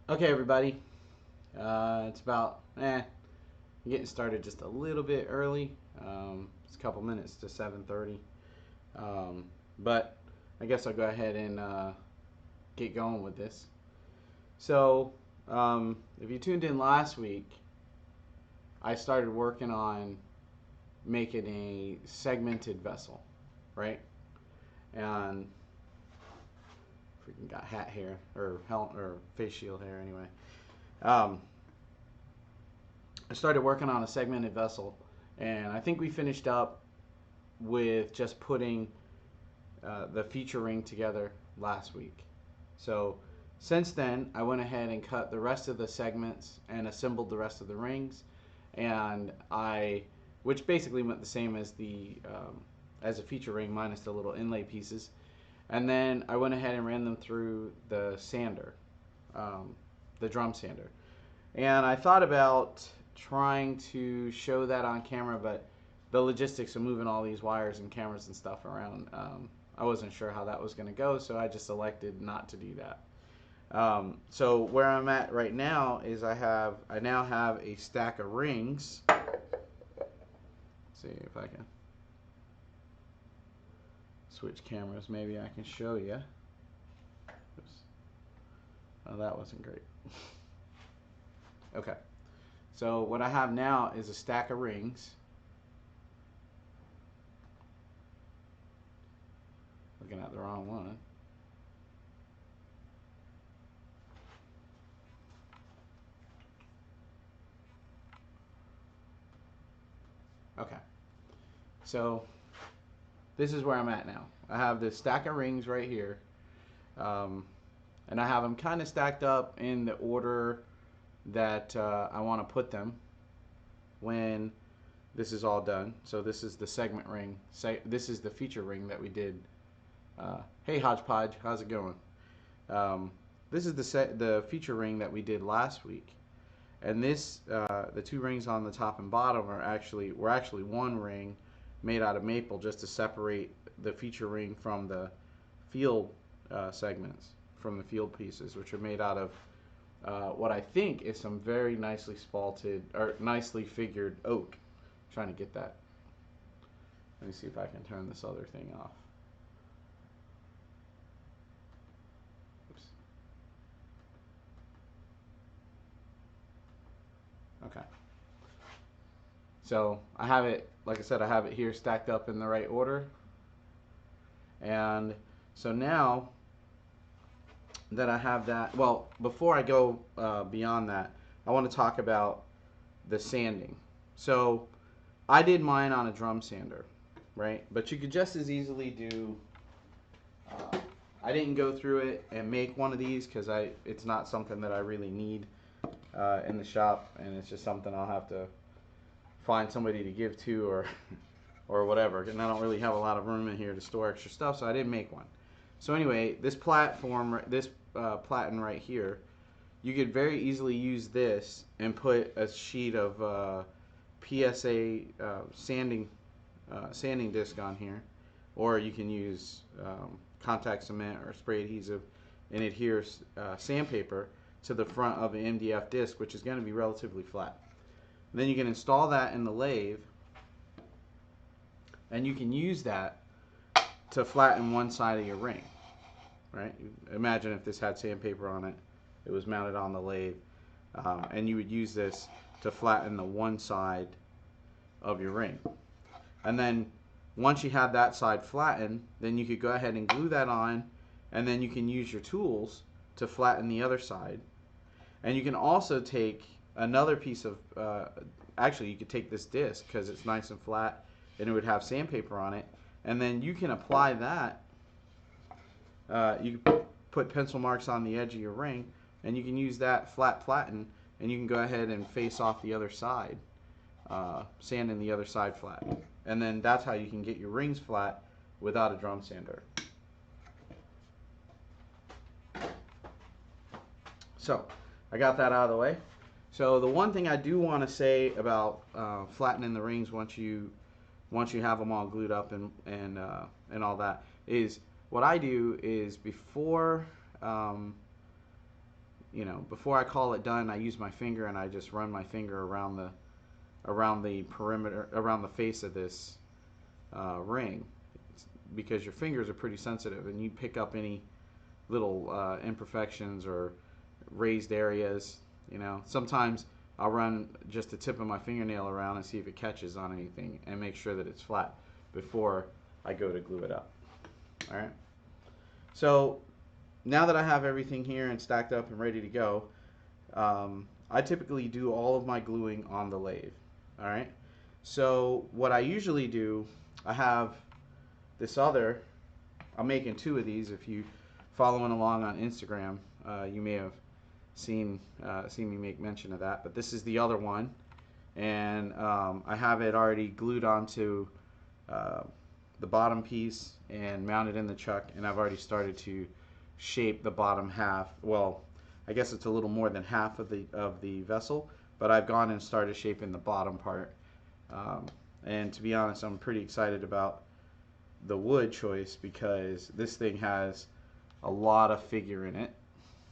Okay, everybody. It's about getting started just a little bit early. It's a couple minutes to 7:30. But I guess I'll go ahead and get going with this. So, if you tuned in last week, I started working on making a segmented vessel, right? And freaking got hat hair or face shield hair anyway. Um, I started working on a segmented vessel, and I think we finished up with just putting the feature ring together last week. So since then, I went ahead and cut the rest of the segments and assembled the rest of the rings, and which basically went the same as a feature ring minus the little inlay pieces. And then I went ahead and ran them through the sander, um, the drum sander. And I thought about trying to show that on camera, but the logistics of moving all these wires and cameras and stuff around, I wasn't sure how that was going to go, so I just elected not to do that. So where I'm at right now is I now have a stack of rings. Let's see if I can switch cameras. Maybe I can show you. Oops. Oh, that wasn't great. Okay. So what I have now is a stack of rings. Looking at the wrong one. Okay. So this is where I'm at now. I have this stack of rings right here. Um, and I have them kind of stacked up in the order that I want to put them when this is all done. So this is the segment ring. This is the feature ring that we did. Hey Hodgepodge, how's it going? This is the feature ring that we did last week, and the two rings on the top and bottom were actually one ring made out of maple just to separate the feature ring from the field segments from the field pieces, which are made out of what I think is some very nicely spalted or nicely figured oak. I'm trying to get that. Let me see if I can turn this other thing off. Oops. Okay. So I have it, like I said, I have it here stacked up in the right order. And so now that I have that, well, before I go beyond that, I want to talk about the sanding. So I did mine on a drum sander, right? But you could just as easily do. I didn't go through it and make one of these because it's not something that I really need in the shop, and it's just something I'll have to find somebody to give to or whatever. And I don't really have a lot of room in here to store extra stuff, so I didn't make one. So anyway, this platen right here, you could very easily use this and put a sheet of PSA sanding disc on here, or you can use contact cement or spray adhesive and adhere sandpaper to the front of the MDF disc, which is going to be relatively flat. And then you can install that in the lathe, and you can use that to flatten one side of your ring. Right? Imagine if this had sandpaper on it, it was mounted on the lathe, and you would use this to flatten the one side of your ring. And then once you have that side flattened, then you could go ahead and glue that on, and then you can use your tools to flatten the other side. And you can also take another piece of, actually you could take this disc because it's nice and flat and it would have sandpaper on it, and then you can apply that. You can put pencil marks on the edge of your ring, and you can use that flatten, and you can go ahead and face off the other side, sanding the other side flat. And then that's how you can get your rings flat without a drum sander. So I got that out of the way. So the one thing I do want to say about flattening the rings once you have them all glued up and all that is what I do is before before I call it done, I use my finger and I just run my finger around the perimeter, around the face of this ring, because your fingers are pretty sensitive and you pick up any little imperfections or raised areas. Sometimes I'll run just the tip of my fingernail around and see if it catches on anything and make sure that it's flat before I go to glue it up. All right. So now that I have everything here and stacked up and ready to go, I typically do all of my gluing on the lathe. All right. So what I usually do, I have this other, I'm making two of these. If you following along on Instagram, you may have seen me make mention of that. But this is the other one, and I have it already glued onto the bottom piece and mounted in the chuck, and I've already started to shape the bottom half. Well, I guess it's a little more than half of the vessel, but I've gone and started shaping the bottom part. And to be honest, I'm pretty excited about the wood choice because this thing has a lot of figure in it.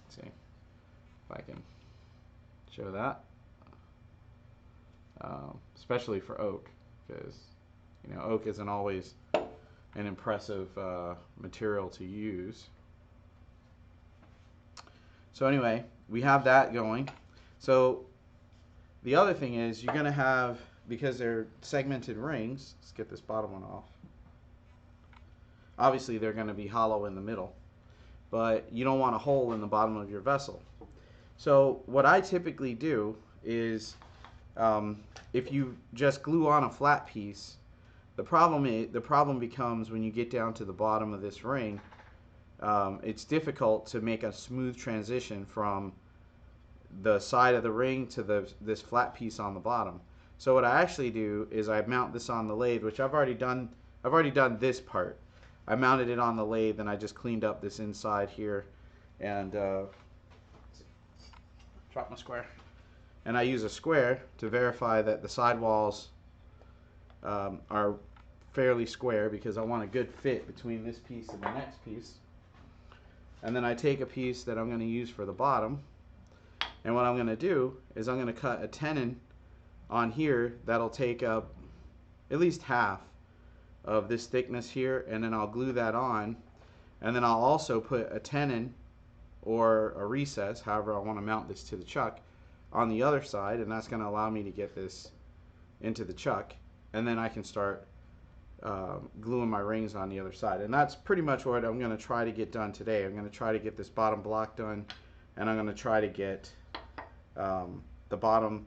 Let's see if I can show that, especially for oak, because oak isn't always an impressive material to use. So anyway, we have that going. So the other thing is you're going to have, because they're segmented rings, let's get this bottom one off. Obviously they're going to be hollow in the middle, but you don't want a hole in the bottom of your vessel. So what I typically do is, if you just glue on a flat piece, the problem becomes when you get down to the bottom of this ring, it's difficult to make a smooth transition from the side of the ring to this flat piece on the bottom. So what I actually do is I mount this on the lathe, which I've already done this part. I mounted it on the lathe and I just cleaned up this inside here and drop my square. And I use a square to verify that the sidewalls are fairly square, because I want a good fit between this piece and the next piece. And then I take a piece that I'm going to use for the bottom, and what I'm going to do is I'm going to cut a tenon on here that'll take up at least half of this thickness here, and then I'll glue that on, and then I'll also put a tenon or a recess, however I want to mount this to the chuck, on the other side, and that's going to allow me to get this into the chuck, and then I can start gluing my rings on the other side. And that's pretty much what I'm going to try to get done today. I'm going to try to get this bottom block done, and I'm going to try to get the bottom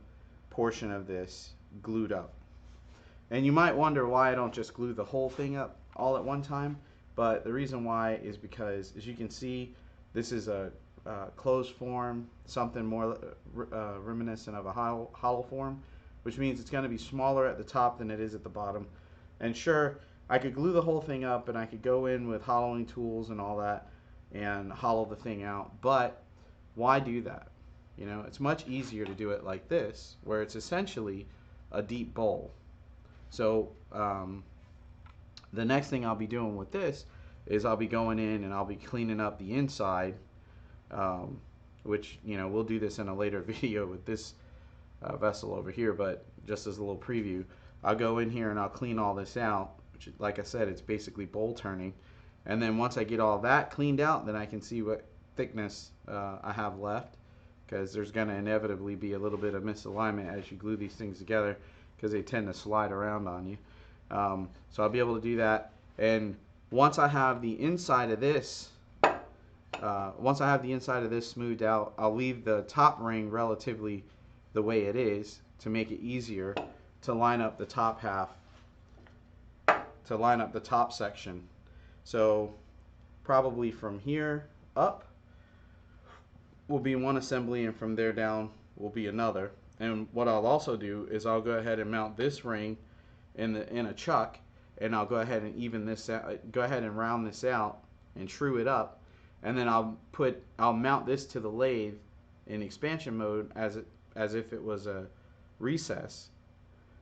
portion of this glued up. And you might wonder why I don't just glue the whole thing up all at one time, but the reason why is because, as you can see, this is a closed form, something more reminiscent of a hollow form, which means it's going to be smaller at the top than it is at the bottom. And sure, I could glue the whole thing up and I could go in with hollowing tools and all that and hollow the thing out, but why do that? It's much easier to do it like this, where it's essentially a deep bowl. So the next thing I'll be doing with this is I'll be going in and I'll be cleaning up the inside, which we'll do this in a later video with this vessel over here, but just as a little preview, I'll go in here and I'll clean all this out, which, like I said, it's basically bowl turning. And then once I get all that cleaned out, then I can see what thickness I have left, because there's going to inevitably be a little bit of misalignment as you glue these things together, because they tend to slide around on you. So I'll be able to do that. And once I have the inside of this smoothed out, I'll leave the top ring relatively the way it is to make it easier to line up the top half, to line up the top section. So probably from here up will be one assembly, and from there down will be another. And what I'll also do is I'll go ahead and mount this ring in a chuck, and I'll go ahead and even this out, go ahead and round this out and true it up, and then I'll mount this to the lathe in expansion mode as if it was a recess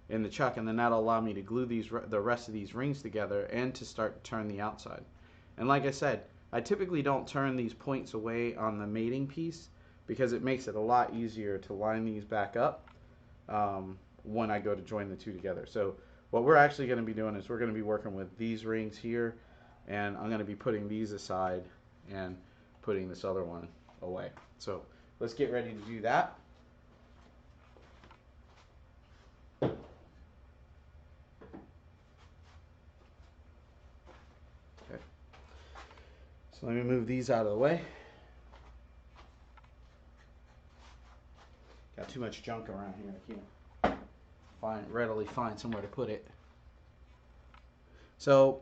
in the chuck, and then that'll allow me to glue the rest of these rings together and to start to turn the outside. And like I said, I typically don't turn these points away on the mating piece, because it makes it a lot easier to line these back up when I go to join the two together. So what we're actually going to be doing is we're going to be working with these rings here, and I'm going to be putting these aside and putting this other one away. So let's get ready to do that. Okay. So let me move these out of the way. Got too much junk around here. I can't readily find somewhere to put it. So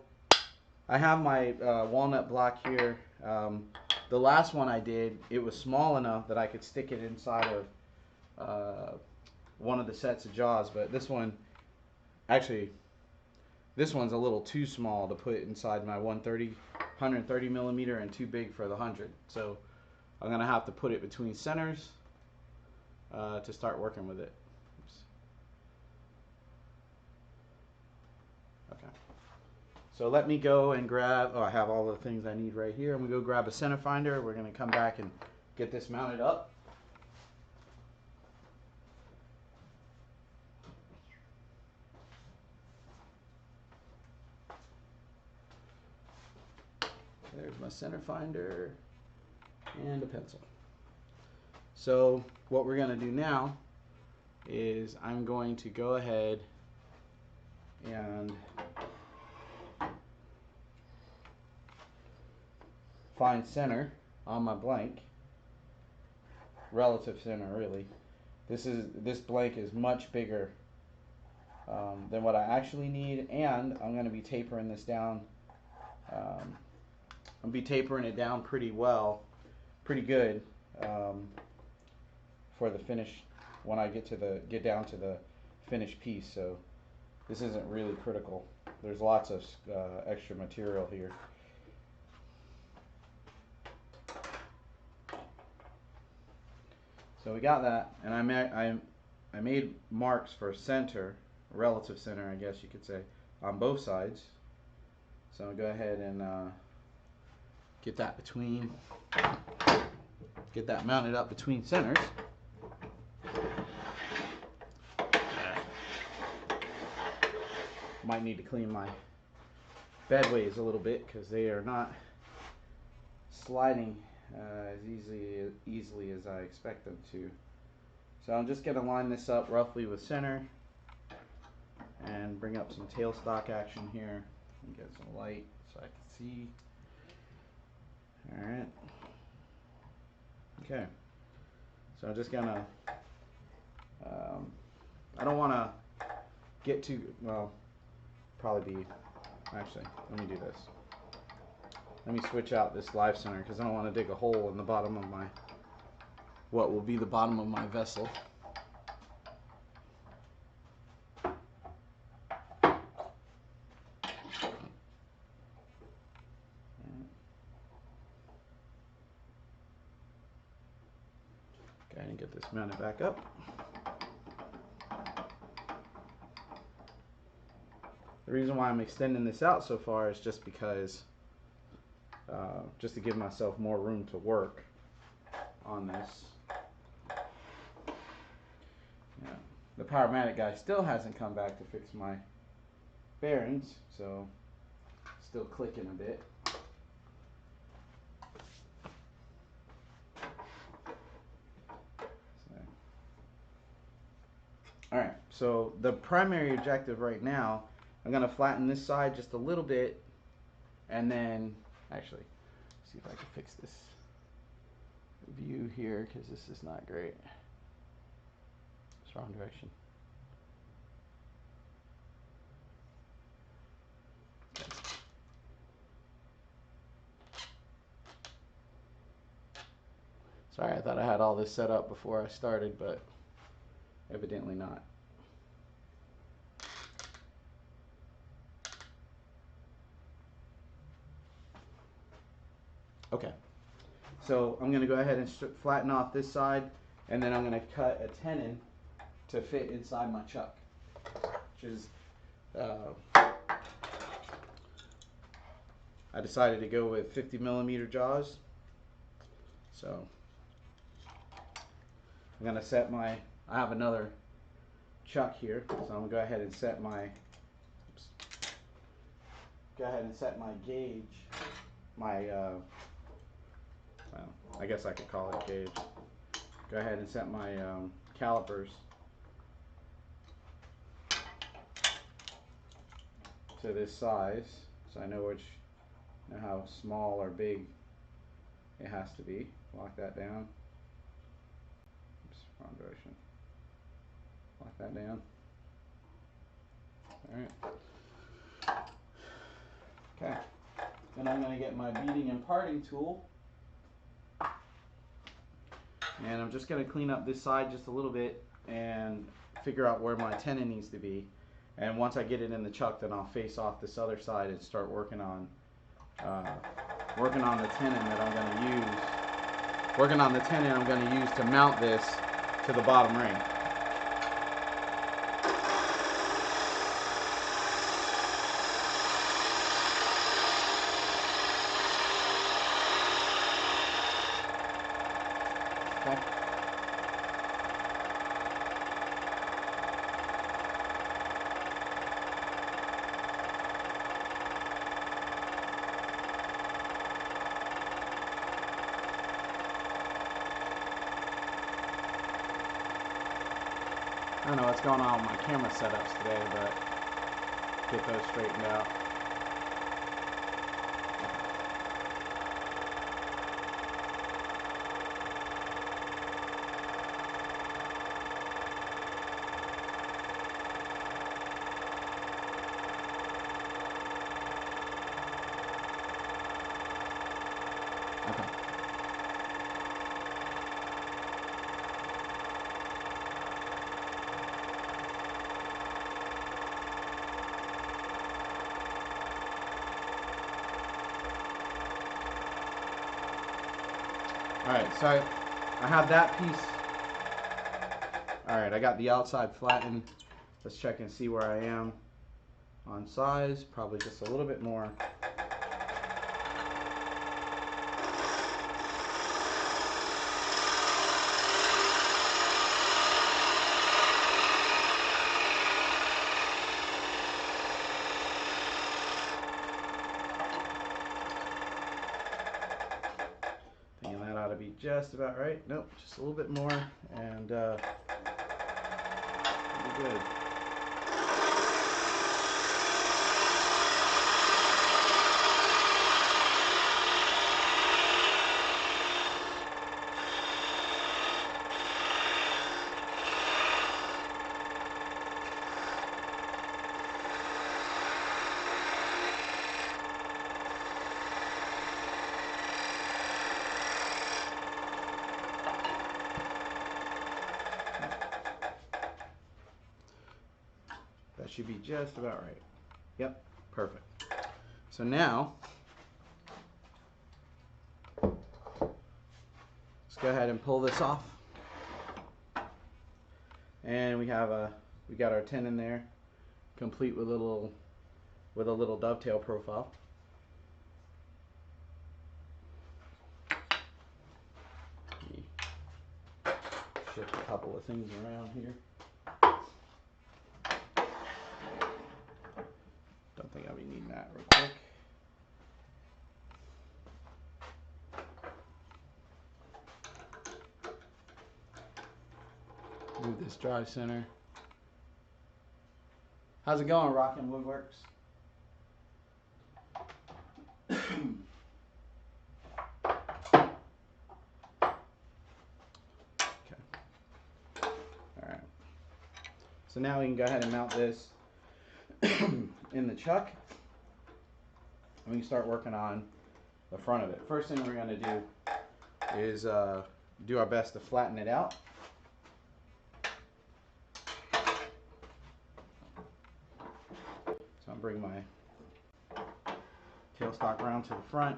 I have my walnut block here. The last one I did, it was small enough that I could stick it inside of one of the sets of jaws, but this one, actually, this one's a little too small to put inside my 130 millimeter and too big for the 100. So I'm gonna have to put it between centers to start working with it. Oops. Okay. So let me go and grab, I have all the things I need right here. I'm gonna go grab a center finder. We're gonna come back and get this mounted up. There's my center finder and a pencil. So what we're gonna do now is I'm going to go ahead and find center on my blank, relative center really. This blank is much bigger than what I actually need, and I'm going to be tapering this down. I'm going to be tapering it down pretty good for the finish when I get down to the finished piece. So this isn't really critical. There's lots of extra material here. So we got that, and I made marks for center, relative center, I guess you could say, on both sides. So I'll go ahead and get that mounted up between centers. Might need to clean my bedways a little bit because they are not sliding as easily as I expect them to. So I'm just going to line this up roughly with center and bring up some tailstock action here and get some light so I can see. Alright. Okay. So I'm just going to, I don't want to get too, well, probably be, actually, let me do this. Let me switch out this live center because I don't want to dig a hole in the bottom of my, what will be the bottom of my vessel. Okay, and get this mounted back up. The reason why I'm extending this out so far is just because just to give myself more room to work on this. Yeah. The Powermatic guy still hasn't come back to fix my bearings, so still clicking a bit. Alright, so the primary objective right now, I'm going to flatten this side just a little bit, and then, actually, see if I can fix this view here, because this is not great. It's wrong direction. Sorry, I thought I had all this set up before I started, but evidently not. Okay, so I'm going to go ahead and flatten off this side, and then I'm going to cut a tenon to fit inside my chuck, which is, I decided to go with 50 millimeter jaws. So I'm gonna set my, I have another chuck here, so I'm gonna go ahead and set my, oops, go ahead and set my gauge, my, well, I guess I could call it gauge. Go ahead and set my calipers to this size, so I know how small or big it has to be. Lock that down. Oops, wrong direction. Lock that down. Alright. Okay. Then I'm going to get my beading and parting tool. And I'm just going to clean up this side just a little bit and figure out where my tenon needs to be. And once I get it in the chuck, then I'll face off this other side and start working on the tenon that I'm going to use. Working on the tenon I'm going to use to mount this to the bottom ring. Okay. I don't know what's going on with my camera setups today, but get those straightened out. Okay. Alright, so I have that piece. Alright, I got the outside flattened. Let's check and see where I am on size. Probably just a little bit more. Be just about right. Nope, just a little bit more, and we'll be good. That should be just about right. Yep, perfect. So now, let's go ahead and pull this off. And we got our tenon there, complete with a little dovetail profile. Shift a couple of things around here. Don't think I'll be needing that real quick. Move this drive center. How's it going, Rockin' Woodworks? Okay. Alright. So now we can go ahead and mount this in the chuck. And we can start working on the front of it. First thing we're going to do is do our best to flatten it out. So I'll bring my tailstock round to the front.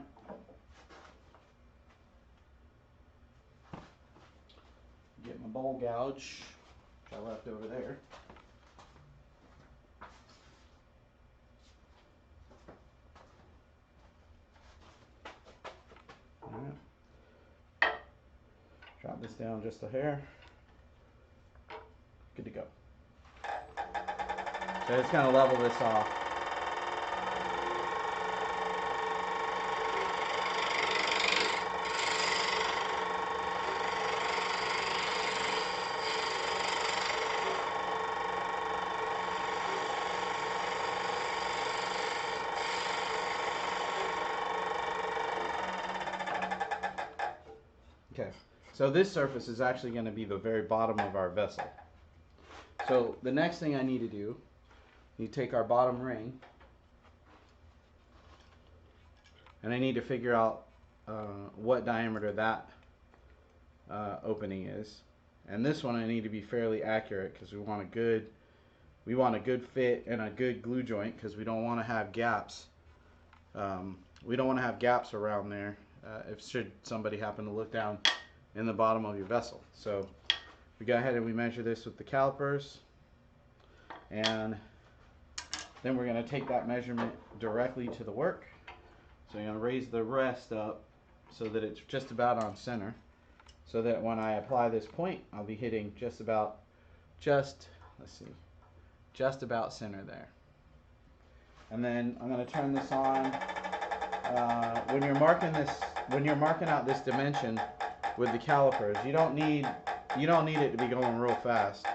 Get my bowl gouge, which I left over there. Alright. Drop this down just a hair. Good to go. So it's going to level this off. Okay, so this surface is actually going to be the very bottom of our vessel. So the next thing I need to do, you take our bottom ring, and I need to figure out what diameter that opening is. And this one I need to be fairly accurate because we want a good fit and a good glue joint, because we don't want to have gaps. We don't want to have gaps around there should somebody happen to look down in the bottom of your vessel. So we go ahead and we measure this with the calipers, and then we're going to take that measurement directly to the work. So you're going to raise the rest up so that it's just about on center, so that when I apply this point, I'll be hitting just about center there. And then I'm going to turn this on. When you're marking out this dimension with the calipers, you don't need it to be going real fast.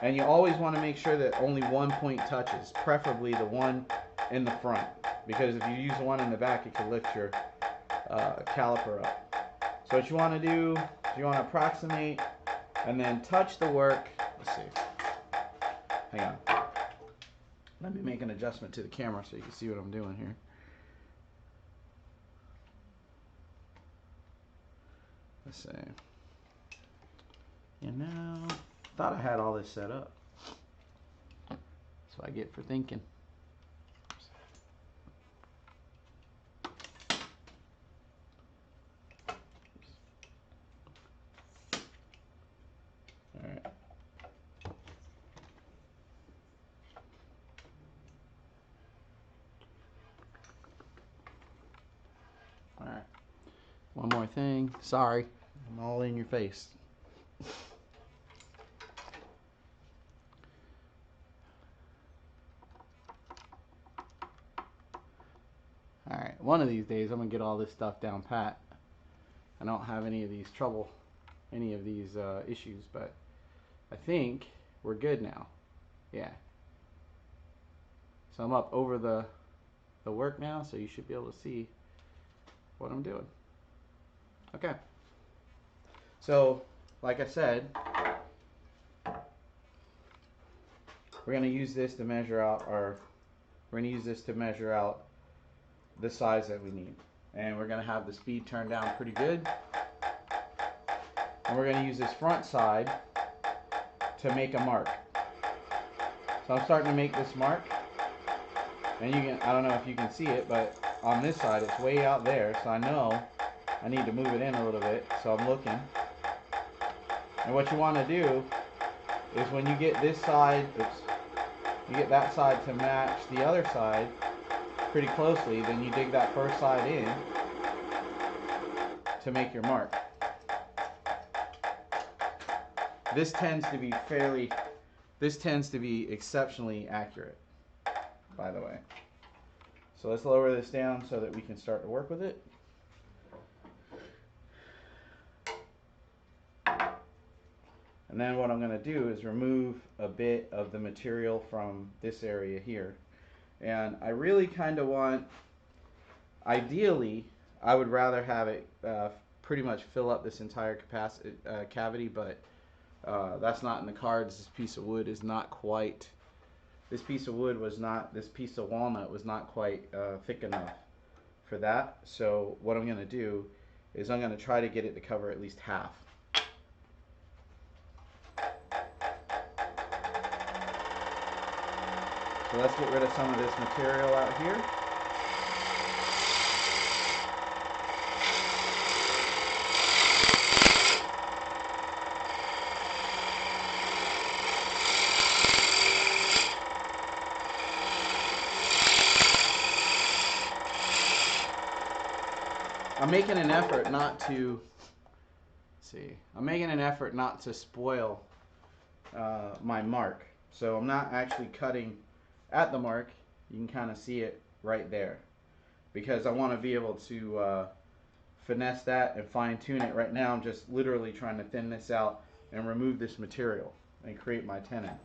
And you always want to make sure that only one point touches, preferably the one in the front, because if you use the one in the back, it can lift your caliper up. So what you want to do is you want to approximate and then touch the work. Let's see. Hang on. Let me make an adjustment to the camera so you can see what I'm doing here. Let's see. You know, thought I had all this set up. That's what I get for thinking. All right. All right. One more thing. Sorry, I'm all in your face. Alright, one of these days I'm going to get all this stuff down pat. I don't have any of these issues, but I think we're good now. Yeah. So I'm up over the work now, so you should be able to see what I'm doing. Okay. So, like I said, we're going to use this to measure out the size that we need. And we're going to have the speed turned down pretty good. And we're going to use this front side to make a mark. So I'm starting to make this mark. And I don't know if you can see it, but on this side it's way out there, so I know I need to move it in a little bit. So I'm looking. And what you want to do is when you get this side, you get that side to match the other side pretty closely, then you dig that first side in to make your mark. This tends to be exceptionally accurate, by the way. So let's lower this down so that we can start to work with it. And then what I'm going to do is remove a bit of the material from this area here. And I really kind of want, ideally, I would rather have it pretty much fill up this entire cavity, but that's not in the cards. This piece of wood is not quite, this piece of walnut was not quite thick enough for that. So what I'm going to do is I'm going to try to get it to cover at least half. So let's get rid of some of this material out here. I'm making an effort not to spoil my mark. So I'm not actually cutting at the mark. You can kind of see it right there because I want to be able to finesse that and fine tune it. Right now I'm just literally trying to thin this out and remove this material and create my tenon.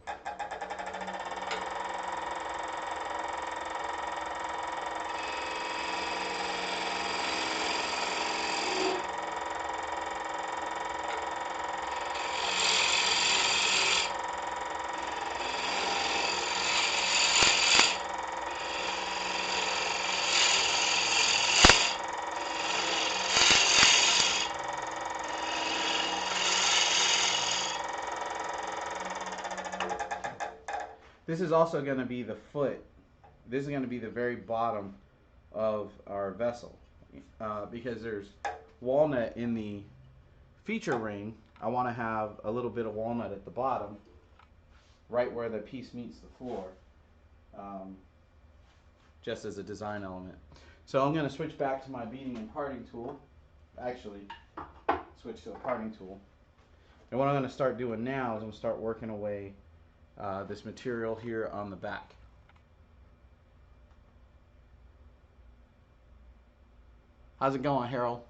This is also going to be the foot. This is going to be the very bottom of our vessel because there's walnut in the feature ring. I want to have a little bit of walnut at the bottom, right where the piece meets the floor, just as a design element. So I'm going to switch back to my beading and parting tool. Actually, switch to a parting tool. And what I'm going to start doing now is I'm going to start working away this material here on the back. How's it going, Harold?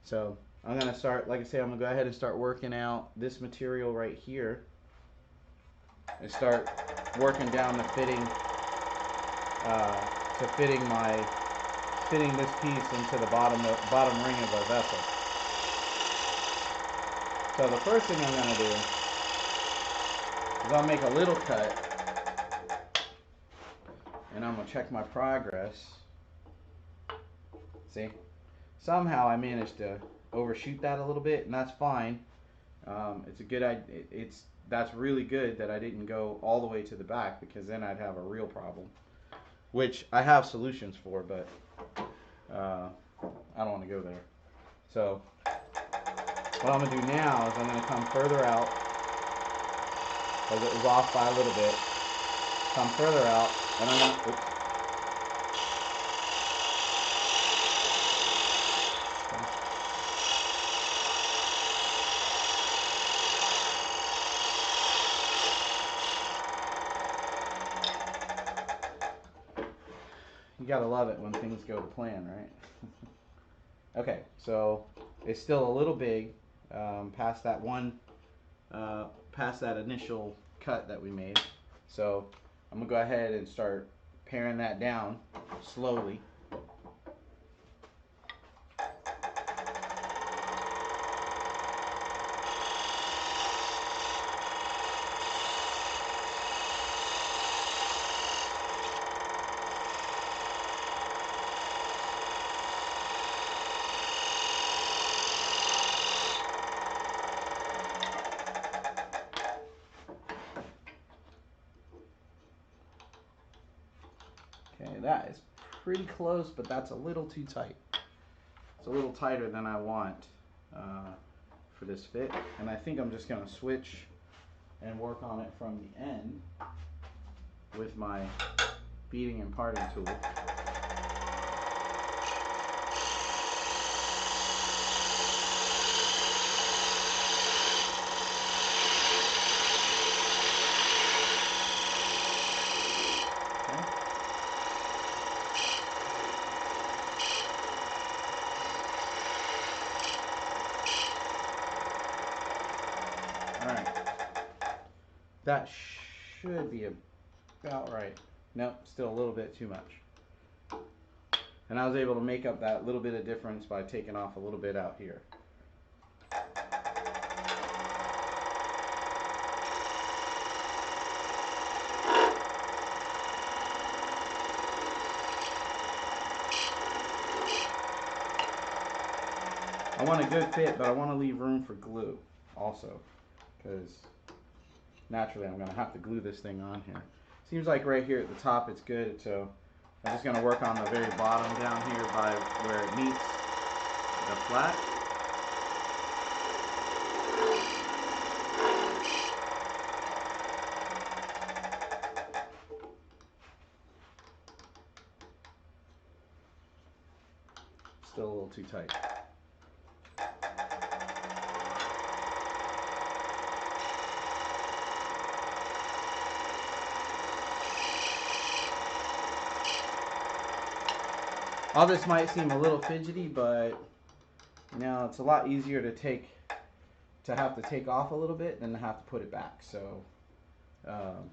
So I'm going to start, like I say, I'm going to go ahead and start working out this material right here and start working down the fitting to fitting this piece into the bottom ring of our vessel. So the first thing I'm going to do is I'll make a little cut and I'm going to check my progress. See? Somehow I managed to overshoot that a little bit, and that's fine. It's a good idea. That's really good that I didn't go all the way to the back, because then I'd have a real problem, which I have solutions for, but I don't want to go there. So what I'm going to do now is I'm going to come further out, because it was off by a little bit. Come further out, and I'm going to, oops. You gotta love it when things go to plan, right? Okay, so it's still a little big past that past that initial cut that we made. So I'm gonna go ahead and start paring that down slowly. Okay, that is pretty close, but that's a little too tight. It's a little tighter than I want for this fit, and I think I'm just going to switch and work on it from the end with my beading and parting tool. Alright, that should be about right. Nope, still a little bit too much. And I was able to make up that little bit of difference by taking off a little bit out here. I want a good fit, but I want to leave room for glue also, because naturally I'm going to have to glue this thing on here. Seems like right here at the top it's good, so I'm just going to work on the very bottom down here by where it meets the flat. Still a little too tight. All this might seem a little fidgety, but you know, it's a lot easier to have to take off a little bit than to have to put it back. So, um,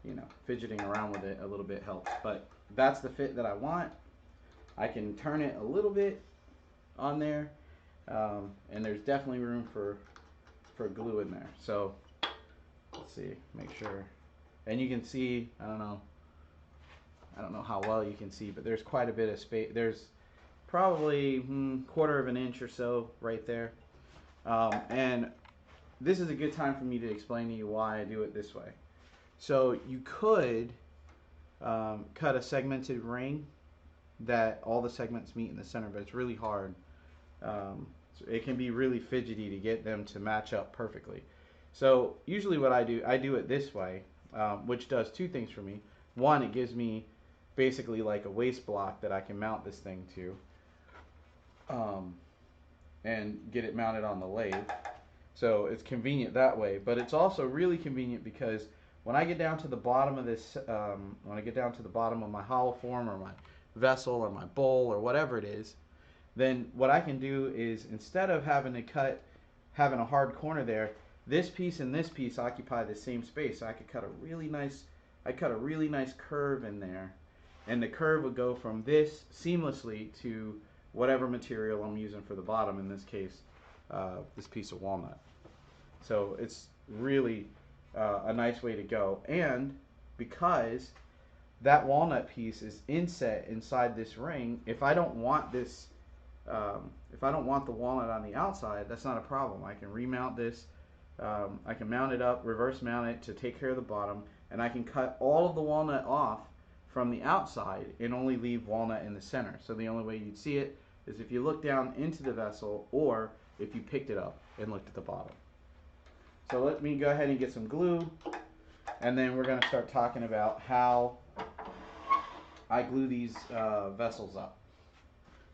you know, fidgeting around with it a little bit helps. But that's the fit that I want. I can turn it a little bit on there, and there's definitely room for glue in there. So let's see, make sure. And you can see, I don't know how well you can see, but there's quite a bit of space. There's probably quarter of an inch or so right there. And this is a good time for me to explain to you why I do it this way. So you could cut a segmented ring that all the segments meet in the center, but it's really hard. So it can be really fidgety to get them to match up perfectly. So usually what I do it this way, which does two things for me. One, it gives me basically like a waist block that I can mount this thing to, and get it mounted on the lathe. So it's convenient that way, but it's also really convenient because when I get down to the bottom of this, when I get down to the bottom of my hollow form or my vessel or my bowl or whatever it is, then what I can do is, instead of having a hard corner there, this piece and this piece occupy the same space. So I could cut a really nice curve in there, and the curve would go from this seamlessly to whatever material I'm using for the bottom, in this case, this piece of walnut. So it's really a nice way to go. And because that walnut piece is inset inside this ring, if I don't want this, if I don't want the walnut on the outside, that's not a problem. I can remount this. I can mount it up, reverse mount it to take care of the bottom, and I can cut all of the walnut off from the outside and only leave walnut in the center. So the only way you'd see it is if you look down into the vessel, or if you picked it up and looked at the bottom. So let me go ahead and get some glue, and then we're going to start talking about how I glue these vessels up,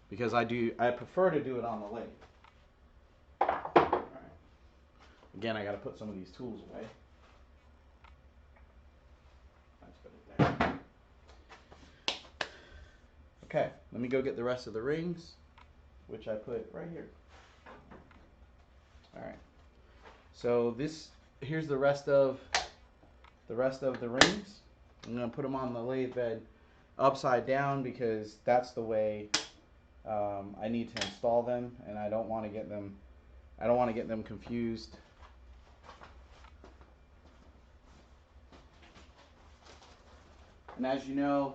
because I prefer to do it on the lathe. All right. Again, I got to put some of these tools away. Let's put it there. Okay, let me go get the rest of the rings, which I put right here. All right. So here's the rest of the rings. I'm going to put them on the lathe bed upside down, because that's the way I need to install them, and I don't want to get them confused. And as you know,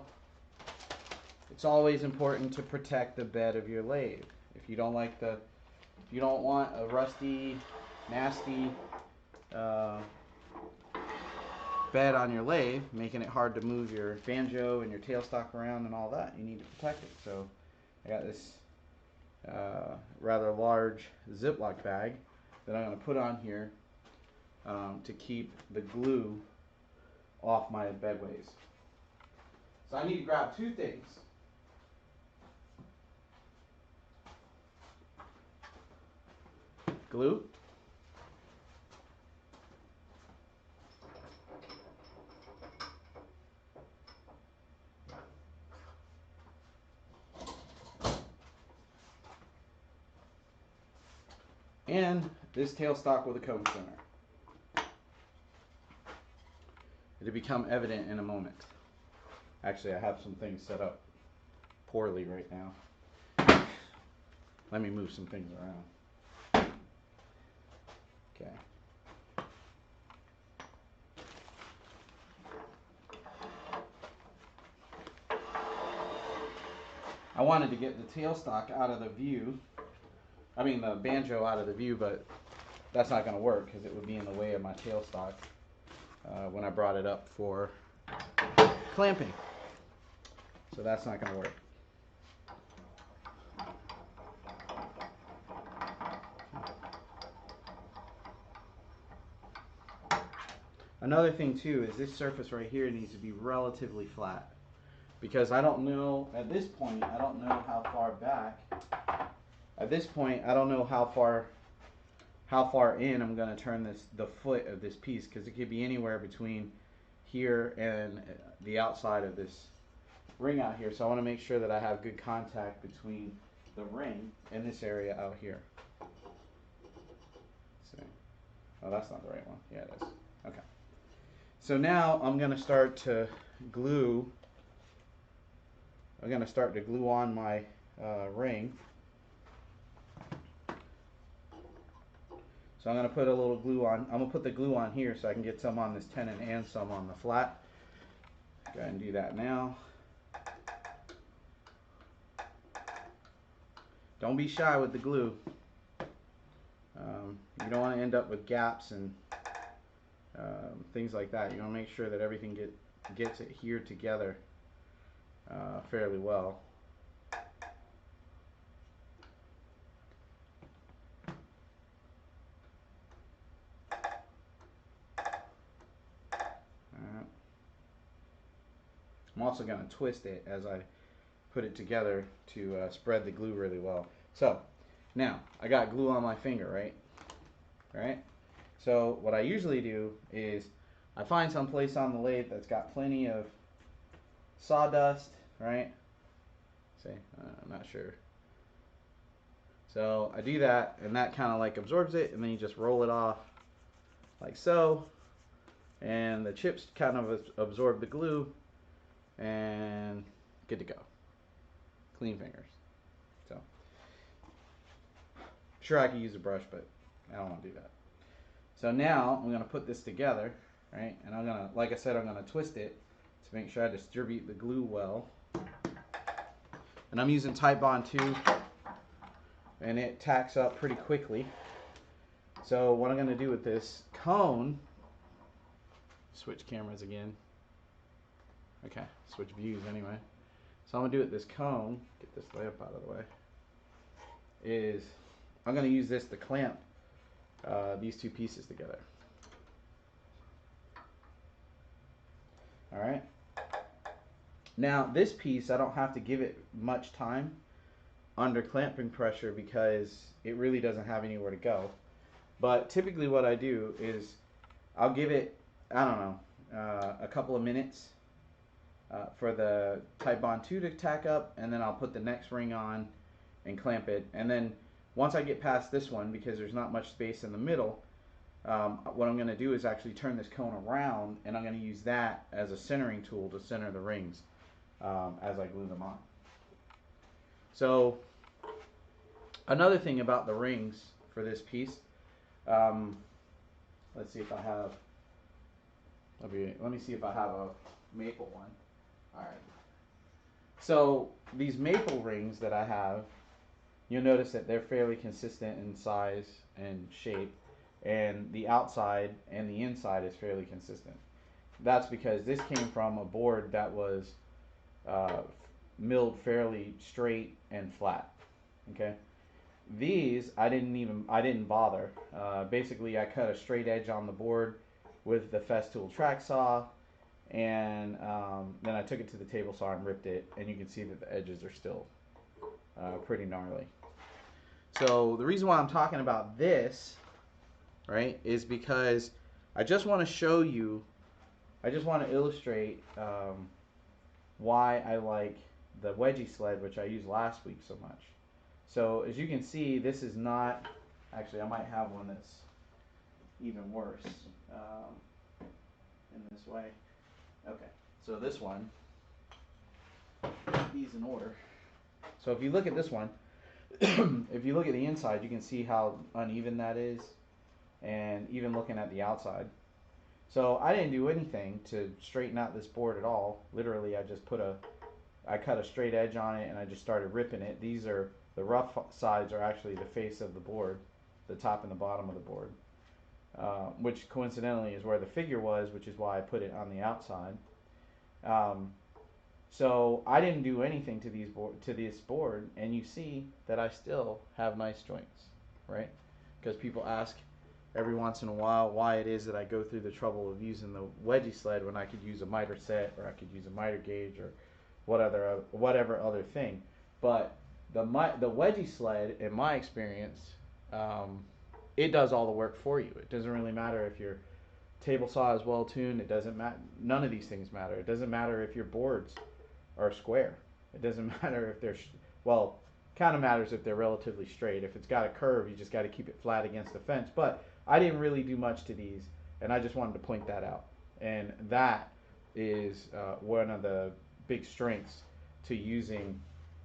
it's always important to protect the bed of your lathe. If you don't want a rusty, nasty bed on your lathe, making it hard to move your banjo and your tailstock around and all that, you need to protect it. So I got this rather large Ziploc bag that I'm going to put on here to keep the glue off my bedways. So I need to grab two things. Glue. And this tailstock with a cone trimmer. It'll become evident in a moment. Actually, I have some things set up poorly right now. Let me move some things around. Okay. I wanted to get the tailstock out of the view. I mean the banjo out of the view, but that's not going to work because it would be in the way of my tailstock when I brought it up for clamping. So that's not going to work. Another thing too is this surface right here needs to be relatively flat, because I don't know, at this point, I don't know how far back, at this point, I don't know how far in I'm going to turn the foot of this piece, because it could be anywhere between here and the outside of this ring out here, so I want to make sure that I have good contact between the ring and this area out here. Let's see. Oh, that's not the right one. Yeah, it is. Okay. So now I'm going to start to glue. I'm going to start to glue on my ring. So I'm going to put a little glue on. I'm going to put the glue on here so I can get some on this tenon and some on the flat. Go ahead and do that now. Don't be shy with the glue. You don't want to end up with gaps and things like that. You want to make sure that everything gets adhered together fairly well. I'm also going to twist it as I put it together to spread the glue really well. So now I got glue on my finger, right? Right? So what I usually do is I find some place on the lathe that's got plenty of sawdust, right? See, I'm not sure. So I do that, and that kind of like absorbs it, and then you just roll it off like so, and the chips kind of absorb the glue, and good to go. Clean fingers. So sure, I could use a brush, but I don't want to do that. So now I'm going to put this together, right? And I'm going to, like I said, I'm going to twist it to make sure I distribute the glue well. And I'm using Titebond 2, and it tacks up pretty quickly. So what I'm going to do with this cone, switch cameras again. Okay, switch views anyway. So I'm going to do with this cone, get this lamp out of the way, is I'm going to use this to clamp these two pieces together. Alright. Now this piece, I don't have to give it much time under clamping pressure because it really doesn't have anywhere to go. But typically what I do is I'll give it, I don't know, a couple of minutes for the Titebond 2 to tack up, and then I'll put the next ring on and clamp it. And then once I get past this one, because there's not much space in the middle, what I'm going to do is actually turn this cone around, and I'm going to use that as a centering tool to center the rings as I glue them on. So another thing about the rings for this piece, let's see if I have, let me see if I have a maple one. All right. So these maple rings that I have, you'll notice that they're fairly consistent in size and shape, and the outside and the inside is fairly consistent. That's because this came from a board that was milled fairly straight and flat. Okay. These I didn't bother. Basically, I cut a straight edge on the board with the Festool track saw, and then I took it to the table saw and ripped it, and you can see that the edges are still pretty gnarly. So the reason why I'm talking about this, right, is because I just want to show you, I just want to illustrate why I like the wedgie sled, which I used last week so much. So as you can see, this is not, actually I might have one that's even worse in this way. Okay, so this one, these in order. So if you look at this one, if you look at the inside, you can see how uneven that is, and even looking at the outside. So I didn't do anything to straighten out this board at all. Literally, I cut a straight edge on it, and I just started ripping it. These are, the rough sides are actually the face of the board, the top and the bottom of the board, which coincidentally is where the figure was, which is why I put it on the outside. So I didn't do anything to this board, and you see that I still have nice joints, right? Because people ask every once in a while why it is that I go through the trouble of using the wedgie sled when I could use a miter set, or I could use a miter gauge, or whatever other thing. But the wedgie sled, in my experience, it does all the work for you. It doesn't really matter if your table saw is well tuned. It doesn't matter. None of these things matter. It doesn't matter if your boards are square. It doesn't matter if they're, well, kind of matters if they're relatively straight. If it's got a curve, you just got to keep it flat against the fence. But I didn't really do much to these, and I just wanted to point that out. And that is one of the big strengths to using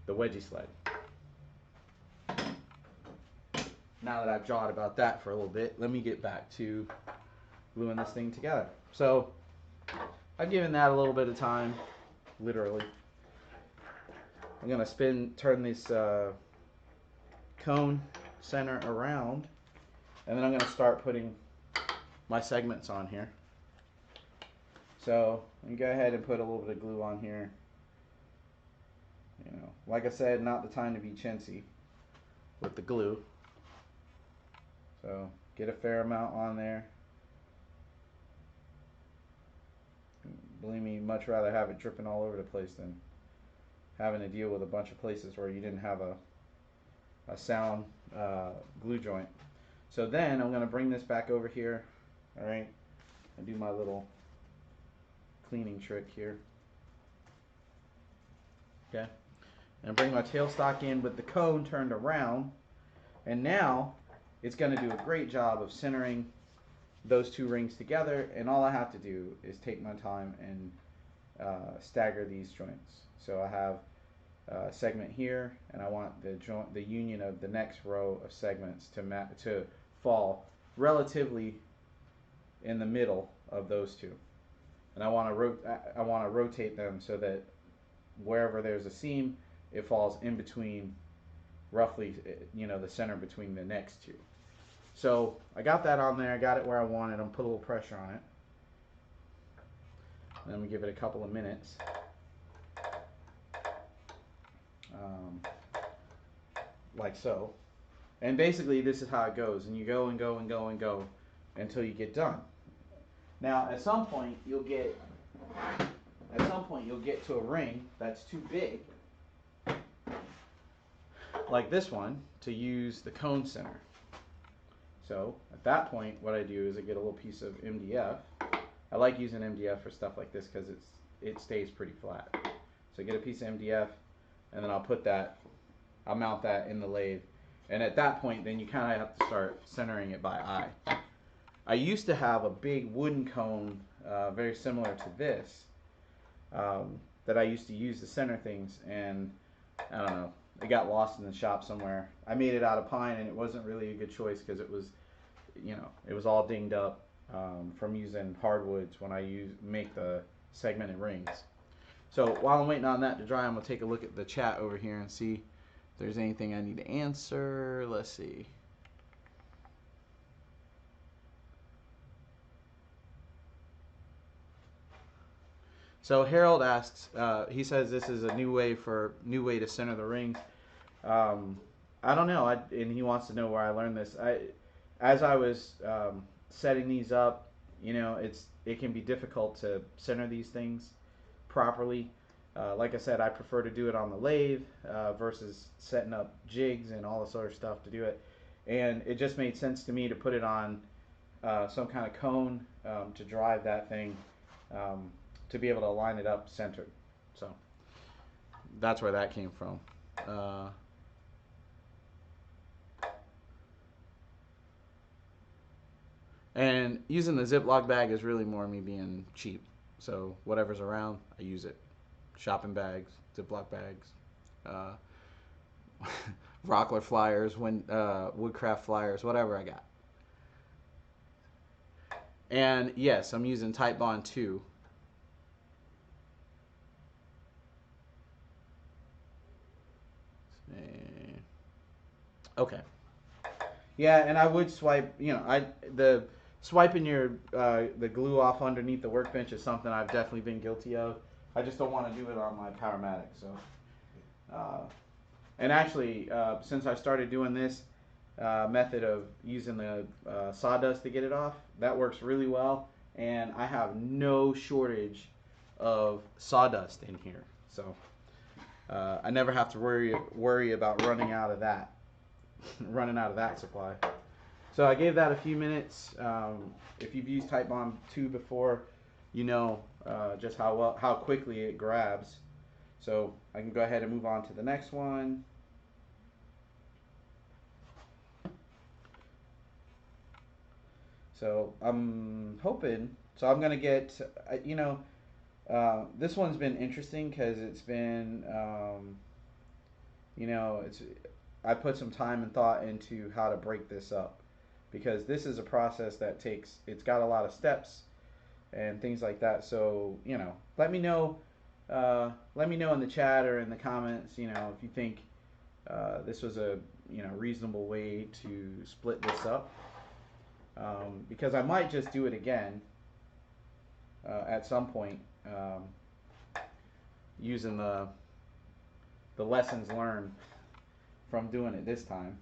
the wedgie sled. Now that I've jawed about that for a little bit, let me get back to gluing this thing together. So I've given that a little bit of time, literally. I'm gonna turn this cone center around, and then I'm gonna start putting my segments on here. So I'm gonna go ahead and put a little bit of glue on here. You know, like I said, not the time to be chintzy with the glue. So get a fair amount on there. Believe me, much rather have it dripping all over the place than having to deal with a bunch of places where you didn't have a sound glue joint. So then I'm going to bring this back over here, all right, and do my little cleaning trick here. Okay, and bring my tailstock in with the cone turned around, and now it's going to do a great job of centering those two rings together, and all I have to do is take my time and stagger these joints. So I have a segment here, and I want the union of the next row of segments to fall relatively in the middle of those two, and I want to rotate them so that wherever there's a seam, it falls in between, roughly, you know, the center between the next two. So I got that on there, I got it where I wanted. I'm put a little pressure on it. And then we give it a couple of minutes. Like so. And basically this is how it goes. And you go and go and go and go until you get done. Now at some point you'll get to a ring that's too big, like this one, to use the cone center. So at that point, what I do is I get a little piece of MDF. I like using MDF for stuff like this because it stays pretty flat. So I get a piece of MDF, and then I'll mount that in the lathe. And at that point, then you kind of have to start centering it by eye. I used to have a big wooden cone, very similar to this, that I used to use to center things, and I don't know, it got lost in the shop somewhere. I made it out of pine, and it wasn't really a good choice because it was, you know, it was all dinged up from using hardwoods when I make the segmented rings. So while I'm waiting on that to dry, I'm gonna take a look at the chat over here and see if there's anything I need to answer. Let's see. So Harold asks, he says this is a new way to center the rings. I don't know, and he wants to know where I learned this. As I was setting these up, you know, it can be difficult to center these things properly. Like I said, I prefer to do it on the lathe versus setting up jigs and all this other stuff to do it. And it just made sense to me to put it on some kind of cone to drive that thing, to be able to line it up centered. So that's where that came from. And using the Ziploc bag is really more me being cheap. So whatever's around, I use it. Shopping bags, Ziploc bags, Rockler flyers, Woodcraft flyers, whatever I got. And yes, I'm using Titebond 2. Okay. Yeah, and I would swipe, you know, the swiping the glue off underneath the workbench is something I've definitely been guilty of. I just don't want to do it on my Powermatic. So, and actually, since I started doing this method of using the sawdust to get it off, that works really well, and I have no shortage of sawdust in here. So I never have to worry about running out of that supply. So I gave that a few minutes. If you've used Titebond 2 before, you know just how quickly it grabs. So I can go ahead and move on to the next one. So I'm hoping, so I'm gonna get, this one's been interesting because it's been, it's I put some time and thought into how to break this up because this is a process that it's got a lot of steps and things like that. So let me know in the chat or in the comments, if you think this was a reasonable way to split this up. Because I might just do it again at some point using the lessons learned from doing it this time.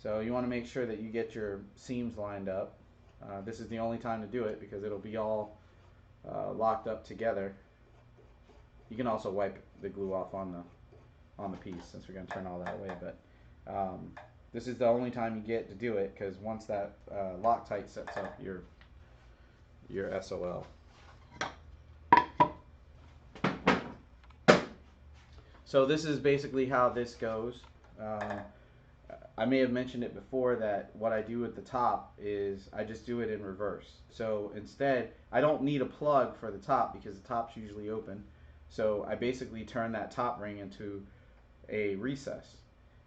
So you want to make sure that you get your seams lined up. This is the only time to do it because it'll be all locked up together. You can also wipe the glue off on the piece since we're going to turn all that away. But this is the only time you get to do it because once that Loctite sets up your SOL. So this is basically how this goes. I may have mentioned it before that what I do at the top is I just do it in reverse. So instead, I don't need a plug for the top because the top's usually open. So I basically turn that top ring into a recess.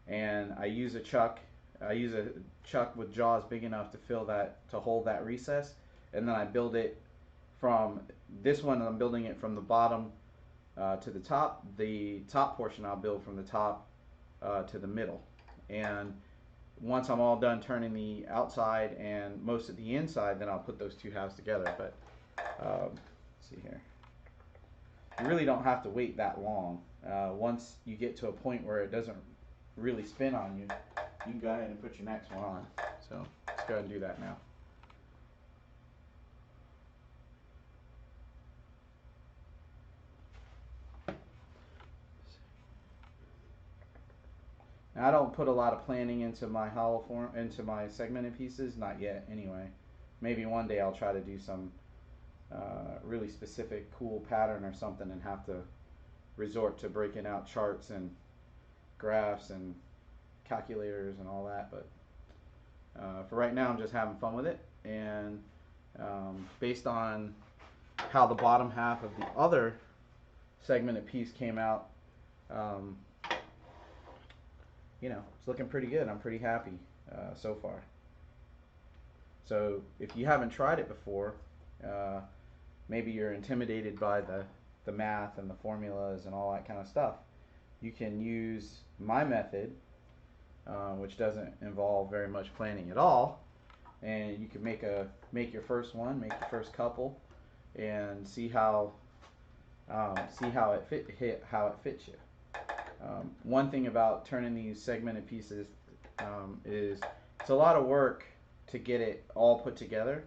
And I use a chuck. I use a chuck with jaws big enough to hold that recess. And then I build it from this one, I'm building it from the bottom to the top. The top portion I'll build from the top to the middle. And once I'm all done turning the outside and most of the inside, then I'll put those two halves together. But let's see here. You really don't have to wait that long. Once you get to a point where it doesn't really spin on you, you can go ahead and put your next one on. So let's go ahead and do that now. Now, I don't put a lot of planning into my into my segmented pieces, not yet anyway. Maybe one day I'll try to do some really specific cool pattern or something and have to resort to breaking out charts and graphs and calculators and all that. But for right now I'm just having fun with it, and based on how the bottom half of the other segmented piece came out, it's looking pretty good. I'm pretty happy so far. So if you haven't tried it before, maybe you're intimidated by the math and the formulas and all that kind of stuff, you can use my method, which doesn't involve very much planning at all, and you can make your first one, make your first couple, and see how it fits you. One thing about turning these segmented pieces is it's a lot of work to get it all put together,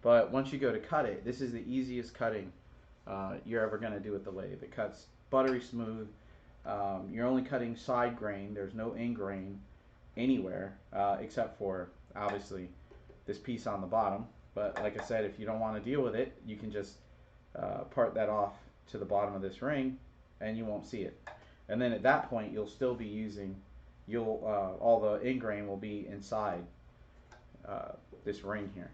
but once you go to cut it, this is the easiest cutting you're ever going to do with the lathe. It cuts buttery smooth. You're only cutting side grain. There's no end grain anywhere except for obviously this piece on the bottom. But like I said, if you don't want to deal with it, you can just part that off to the bottom of this ring and you won't see it. And then at that point, you'll still be using, all the end grain will be inside this ring here.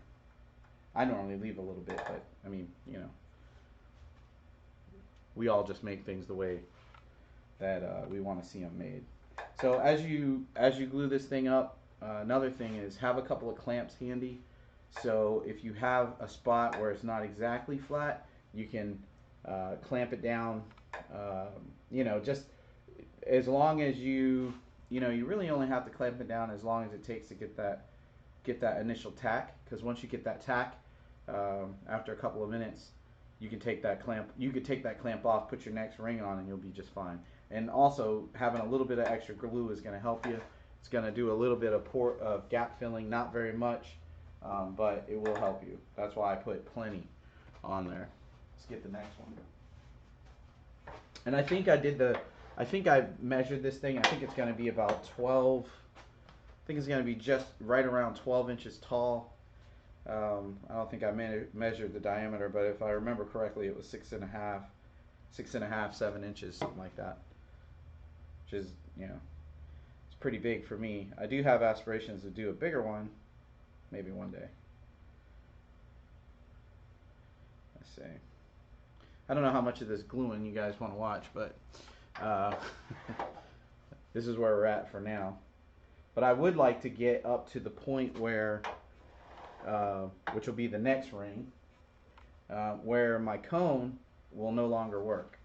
I normally leave a little bit, but I mean, we all just make things the way that we want to see them made. So as you glue this thing up, another thing is have a couple of clamps handy. So if you have a spot where it's not exactly flat, you can clamp it down. Just as long as you really only have to clamp it down as long as it takes to get that initial tack. Because once you get that tack, after a couple of minutes, you can take that clamp off, put your next ring on, and you'll be just fine. And also having a little bit of extra glue is going to help you. It's going to do a little bit of gap filling, not very much, but it will help you. That's why I put plenty on there. Let's get the next one. And I think I measured this thing. I think it's going to be about 12. I think it's going to be just right around 12 inches tall. I don't think I measured the diameter, but if I remember correctly, it was 6.5, 7 inches, something like that. Which is, you know, it's pretty big for me. I do have aspirations to do a bigger one, maybe one day. Let's see. I don't know how much of this gluing you guys want to watch, but uh, this is where we're at for now. But I would like to get up to the point where, which will be the next ring, where my cone will no longer work.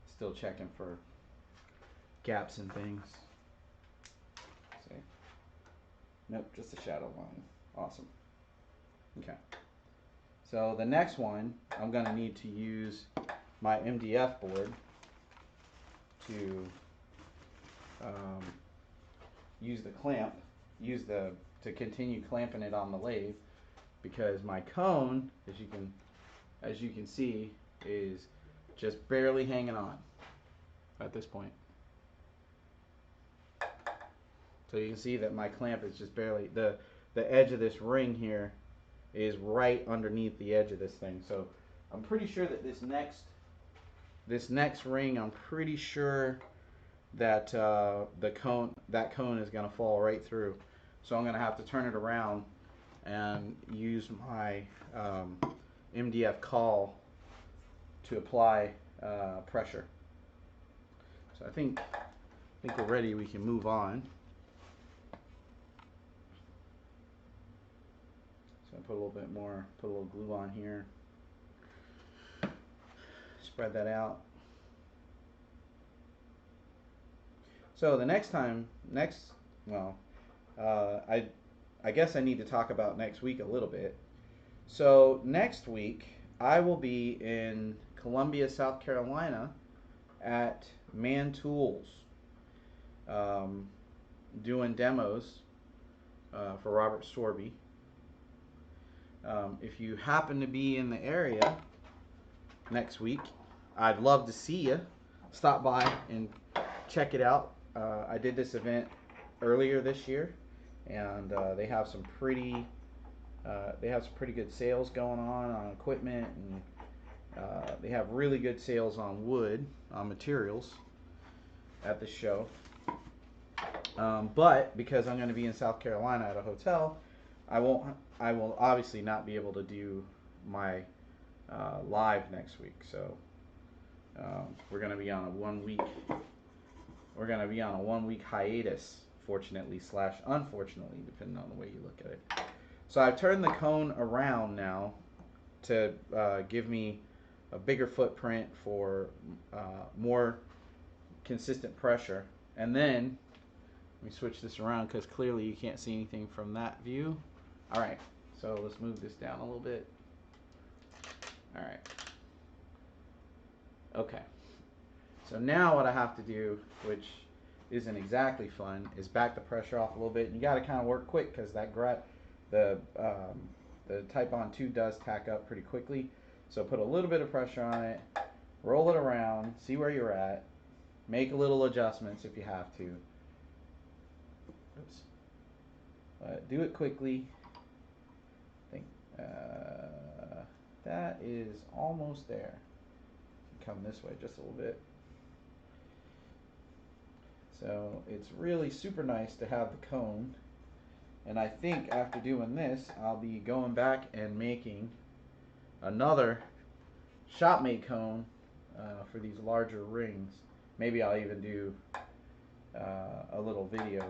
Still checking for gaps and things. Let's see. Nope, just a shadow line. Awesome. Okay. So the next one, I'm going to need to use my MDF board to use the clamp, to continue clamping it on the lathe, because my cone, as you can see, is just barely hanging on at this point. So you can see that my clamp is just barely, the edge of this ring here is right underneath the edge of this thing. So I'm pretty sure that this next ring, I'm pretty sure that that cone is going to fall right through. So I'm going to have to turn it around and use my MDF caul to apply pressure. So I think we're ready. We can move on. So I put a little bit more, put a little glue on here. Spread that out. So the I guess I need to talk about next week a little bit. So next week I will be in Columbia, South Carolina at Man Tools, doing demos for Robert Storby. If you happen to be in the area next week, I'd love to see you. Stop by and check it out. I did this event earlier this year, and they have some pretty good sales going on equipment, and they have really good sales on wood, on materials at the show. But because I'm going to be in South Carolina at a hotel, I will obviously not be able to do my live next week. So we're going to be on a 1 week. We're going to be on a 1 week hiatus, fortunately / unfortunately, depending on the way you look at it. So I've turned the cone around now to give me a bigger footprint for more consistent pressure. And then let me switch this around because clearly you can't see anything from that view. All right, so let's move this down a little bit. All right. Okay. So now what I have to do, which isn't exactly fun, is back the pressure off a little bit. And you got to kind of work quick because the Type-On 2 does tack up pretty quickly. So put a little bit of pressure on it, roll it around, see where you're at, make little adjustments if you have to. Oops. Do it quickly. I think that is almost there. Come this way just a little bit. So it's really super nice to have the cone. And I think after doing this, I'll be going back and making another shop-made cone for these larger rings. Maybe I'll even do a little video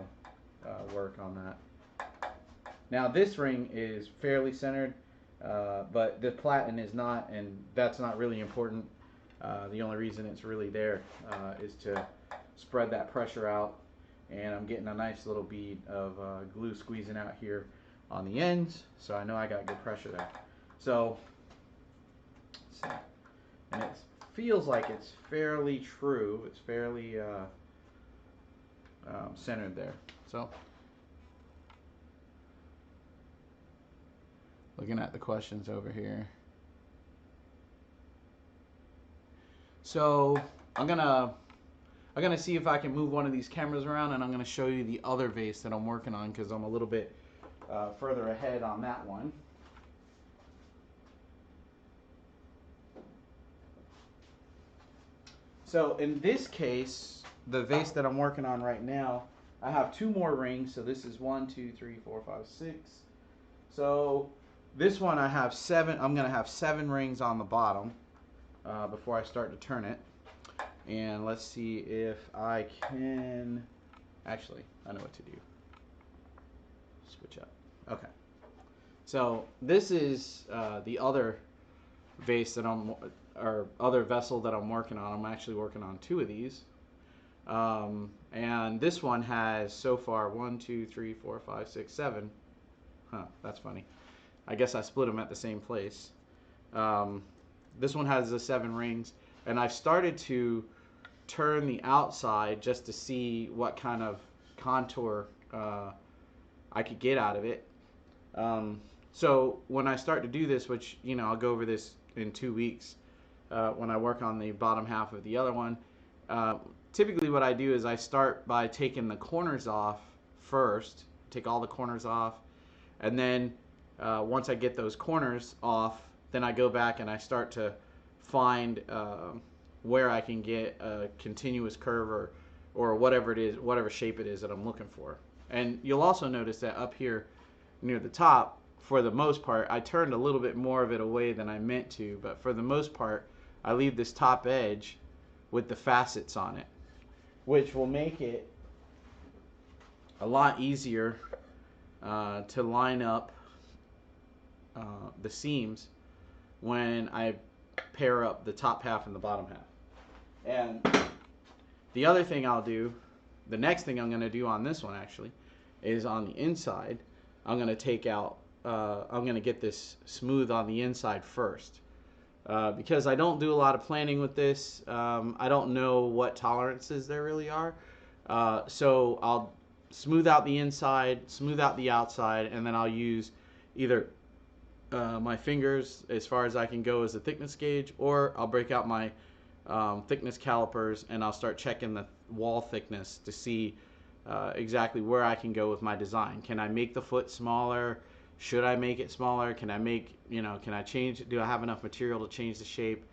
work on that. Now this ring is fairly centered, but the platen is not, and that's not really important. The only reason it's really there is to spread that pressure out, and I'm getting a nice little bead of glue squeezing out here on the ends, so I know I got good pressure there. So, and it feels like it's fairly true. It's fairly centered there. So, looking at the questions over here. So I'm gonna see if I can move one of these cameras around, and I'm gonna show you the other vase that I'm working on because I'm a little bit further ahead on that one. So in this case, the vase that I'm working on right now, I have two more rings. So this is 1, 2, 3, 4, 5, 6. So this one I have 7. I'm gonna have 7 rings on the bottom before I start to turn it. And let's see if I can. Actually, I know what to do. Switch up. Okay. So this is the other vase that or other vessel that I'm working on. I'm actually working on 2 of these. And this one has so far 1, 2, 3, 4, 5, 6, 7. Huh, that's funny. I guess I split them at the same place. This one has the 7 rings, and I've started to turn the outside just to see what kind of contour I could get out of it. So when I start to do this, which I'll go over this in 2 weeks, when I work on the bottom half of the other one, typically what I do is I start by taking the corners off first, take all the corners off, and then once I get those corners off, then I go back and I start to find where I can get a continuous curve or whatever it is, whatever shape it is that I'm looking for. And you'll also notice that up here near the top, for the most part, I turned a little bit more of it away than I meant to, but for the most part, I leave this top edge with the facets on it, which will make it a lot easier to line up the seams when I pair up the top half and the bottom half. And the other thing I'll do, the next thing I'm going to do on this one actually, is on the inside, I'm going to take out, I'm going to get this smooth on the inside first. Because I don't do a lot of planning with this, I don't know what tolerances there really are. So I'll smooth out the inside, smooth out the outside, and then I'll use either my fingers as far as I can go as a thickness gauge, or I'll break out my thickness calipers and I'll start checking the wall thickness to see exactly where I can go with my design. Can I make the foot smaller? Should I make it smaller? Can I make, can I change, do I have enough material to change the shape,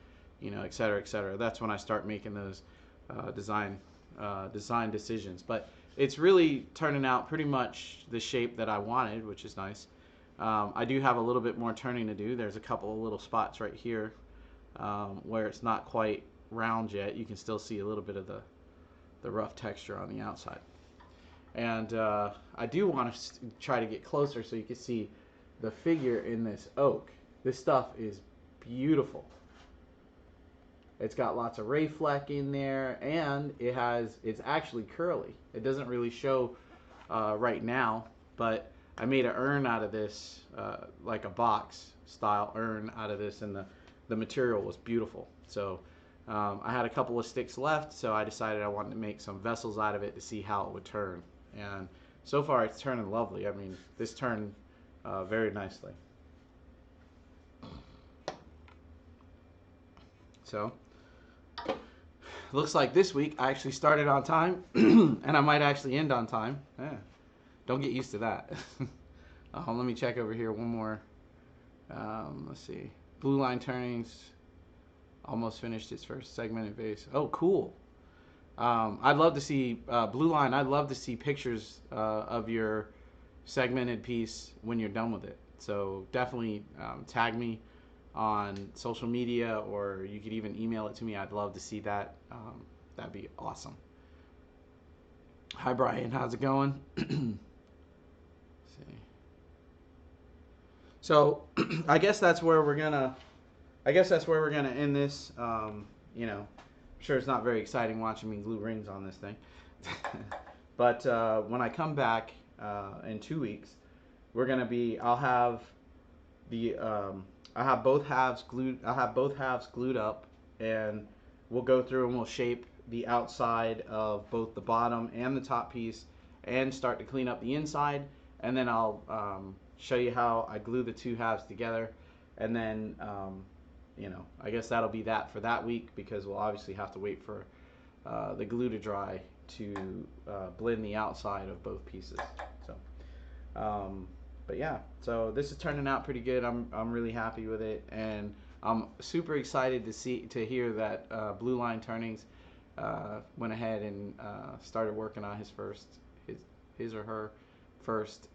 et cetera, et cetera. That's when I start making those design decisions. But it's really turning out pretty much the shape that I wanted, which is nice. I do have a little bit more turning to do. There's a couple of little spots right here where it's not quite round yet. You can still see a little bit of the rough texture on the outside. And I do want to try to get closer so you can see the figure in this oak. This stuff is beautiful. It's got lots of ray fleck in there, and it's actually curly. It doesn't really show right now, but I made an urn out of this, like a box style urn out of this, and the material was beautiful. So I had a couple of sticks left, so I decided I wanted to make some vessels out of it to see how it would turn. And so far it's turning lovely. I mean, this turned very nicely. So looks like this week I actually started on time and I might actually end on time. Yeah. Don't get used to that. Let me check over here one more. Let's see. Blue line turnings almost finished its first segmented vase. Oh, cool. I'd love to see Blue Line. I'd love to see pictures of your segmented piece when you're done with it. So definitely tag me on social media, or you could even email it to me. I'd love to see that. That'd be awesome. Hi Brian, how's it going? Let's see. So I guess that's where we're gonna end this. I'm sure it's not very exciting watching me glue rings on this thing. But when I come back in 2 weeks, I'll have both halves glued up, and we'll go through and we'll shape the outside of both the bottom and the top piece and start to clean up the inside, and then I'll show you how I glue the two halves together, and then I guess that'll be that for that week, because we'll obviously have to wait for the glue to dry to blend the outside of both pieces. So, but yeah, so this is turning out pretty good. I'm really happy with it, and I'm super excited to hear that Blue Line Turnings went ahead and started working on his or her first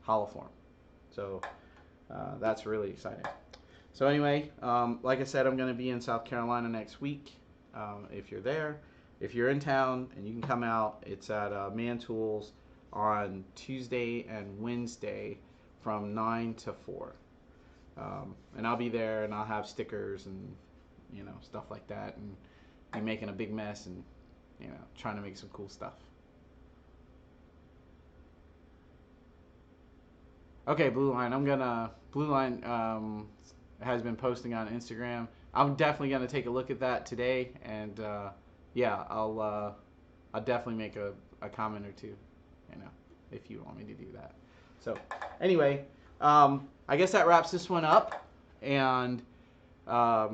hollow form. So that's really exciting. So anyway, like I said, I'm going to be in South Carolina next week. If you're there, if you're in town and you can come out, it's at Man Tools on Tuesday and Wednesday from 9 to 4. And I'll be there, and I'll have stickers and stuff like that, and be making a big mess and trying to make some cool stuff. Okay, Blue Line has been posting on Instagram. I'm definitely gonna take a look at that today, and yeah, I'll definitely make a comment or two, if you want me to do that. So anyway, I guess that wraps this one up, and I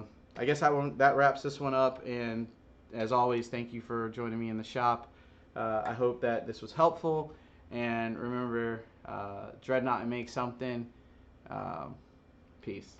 guess that wraps this one up. And as always, thank you for joining me in the shop. I hope that this was helpful, and remember, dreadnought and make something. Peace.